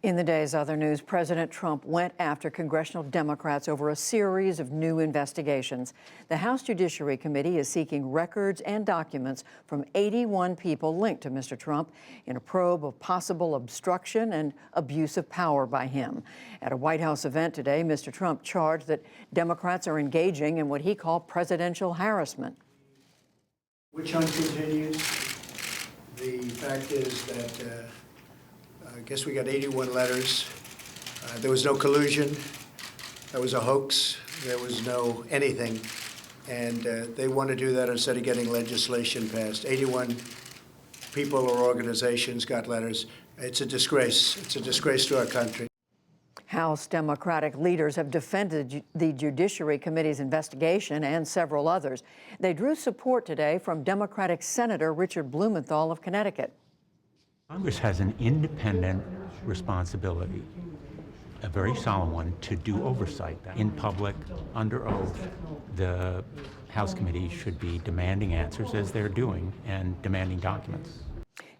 In the day's other news, President Trump went after congressional Democrats over a series of new investigations. The House Judiciary Committee is seeking records and documents from 81 people linked to Mr. Trump in a probe of possible obstruction and abuse of power by him. At a White House event today, Mr. Trump charged that Democrats are engaging in what he called presidential harassment. Witch hunt continues. The fact is that I guess we got 81 letters. There was no collusion. That was a hoax. There was no anything. And they want to do that instead of getting legislation passed. 81 people or organizations got letters. It's a disgrace. It's a disgrace to our country. House Democratic leaders have defended the Judiciary Committee's investigation and several others. They drew support today from Democratic Senator Richard Blumenthal of Connecticut. Congress has an independent responsibility, a very solemn one, to do oversight in public, under oath. The House committee should be demanding answers, as they're doing, and demanding documents.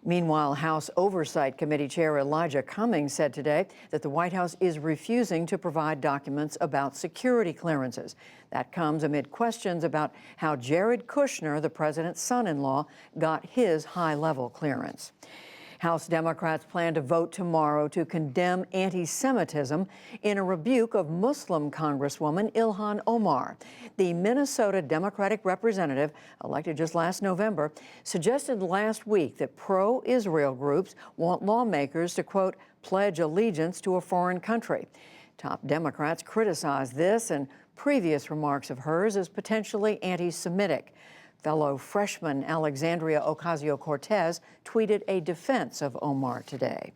Meanwhile, House Oversight Committee Chair Elijah Cummings said today that the White House is refusing to provide documents about security clearances. That comes amid questions about how Jared Kushner, the president's son-in-law, got his high-level clearance. House Democrats plan to vote tomorrow to condemn anti-Semitism in a rebuke of Muslim Congresswoman Ilhan Omar. The Minnesota Democratic representative, elected just last November, suggested last week that pro-Israel groups want lawmakers to, quote, pledge allegiance to a foreign country. Top Democrats criticized this and previous remarks of hers as potentially anti-Semitic. Fellow freshman Alexandria Ocasio-Cortez tweeted a defense of Omar today.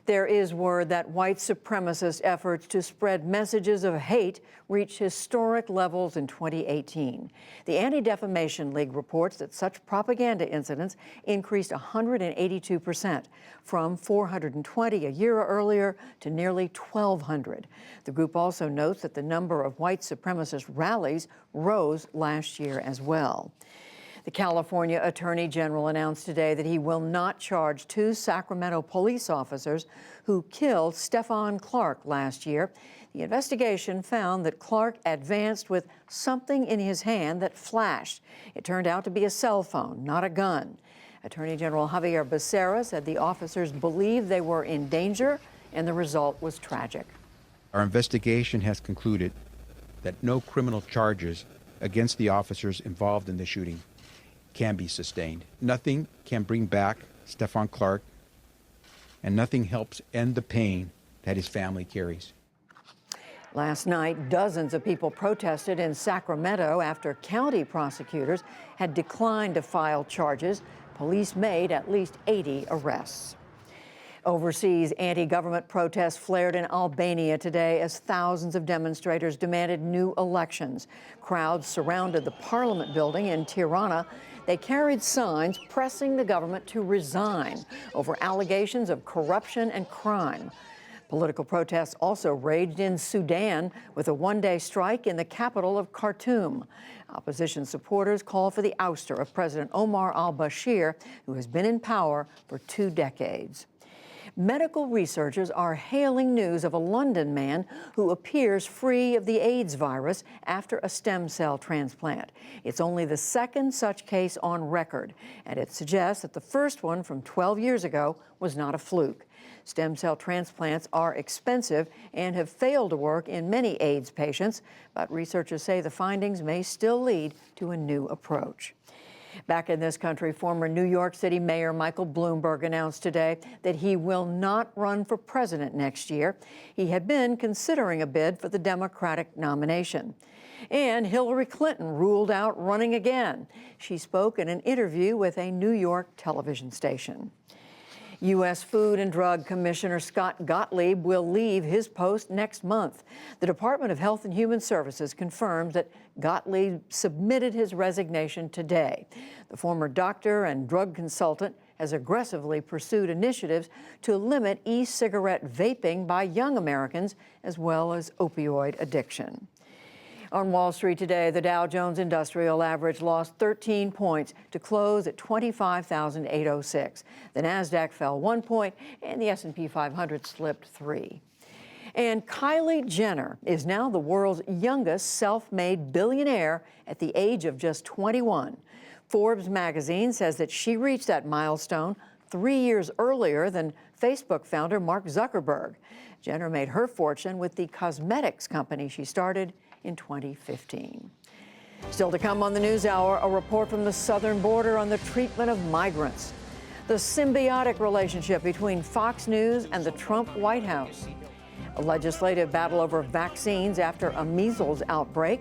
There is word that white supremacist efforts to spread messages of hate reached historic levels in 2018. The Anti-Defamation League reports that such propaganda incidents increased 182%, from 420 a year earlier to nearly 1,200. The group also notes that the number of white supremacist rallies rose last year as well. The California Attorney General announced today that he will not charge two Sacramento police officers who killed Stephon Clark last year. The investigation found that Clark advanced with something in his hand that flashed. It turned out to be a cell phone, not a gun. Attorney General Javier Becerra said the officers believed they were in danger, and the result was tragic. Our investigation has concluded that no criminal charges against the officers involved in the shooting can be sustained. Nothing can bring back Stephon Clark, and nothing helps end the pain that his family carries. Last night, dozens of people protested in Sacramento after county prosecutors had declined to file charges. Police made at least 80 arrests. Overseas, anti-government protests flared in Albania today as thousands of demonstrators demanded new elections. Crowds surrounded the parliament building in Tirana. They carried signs pressing the government to resign over allegations of corruption and crime. Political protests also raged in Sudan with a one-day strike in the capital of Khartoum. Opposition supporters call for the ouster of President Omar al-Bashir, who has been in power for 2 decades. Medical researchers are hailing news of a London man who appears free of the AIDS virus after a stem cell transplant. It's only the second such case on record, and it suggests that the first one from 12 years ago was not a fluke. Stem cell transplants are expensive and have failed to work in many AIDS patients, but researchers say the findings may still lead to a new approach. Back in this country, former New York City Mayor Michael Bloomberg announced today that he will not run for president next year. He had been considering a bid for the Democratic nomination. And Hillary Clinton ruled out running again. She spoke in an interview with a New York television station. U.S. Food and Drug Commissioner Scott Gottlieb will leave his post next month. The Department of Health and Human Services confirmed that Gottlieb submitted his resignation today. The former doctor and drug consultant has aggressively pursued initiatives to limit e-cigarette vaping by young Americans, as well as opioid addiction. On Wall Street today, the Dow Jones Industrial Average lost 13 points to close at 25,806. The Nasdaq fell 1 point, and the S&P 500 slipped 3. And Kylie Jenner is now the world's youngest self-made billionaire at the age of just 21. Forbes magazine says that she reached that milestone 3 years earlier than Facebook founder Mark Zuckerberg. Jenner made her fortune with the cosmetics company she started in 2015. Still to come on the NewsHour, a report from the southern border on the treatment of migrants, the symbiotic relationship between Fox News and the Trump White House, a legislative battle over vaccines after a measles outbreak,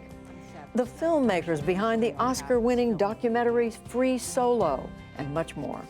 the filmmakers behind the Oscar-winning documentary Free Solo, and much more.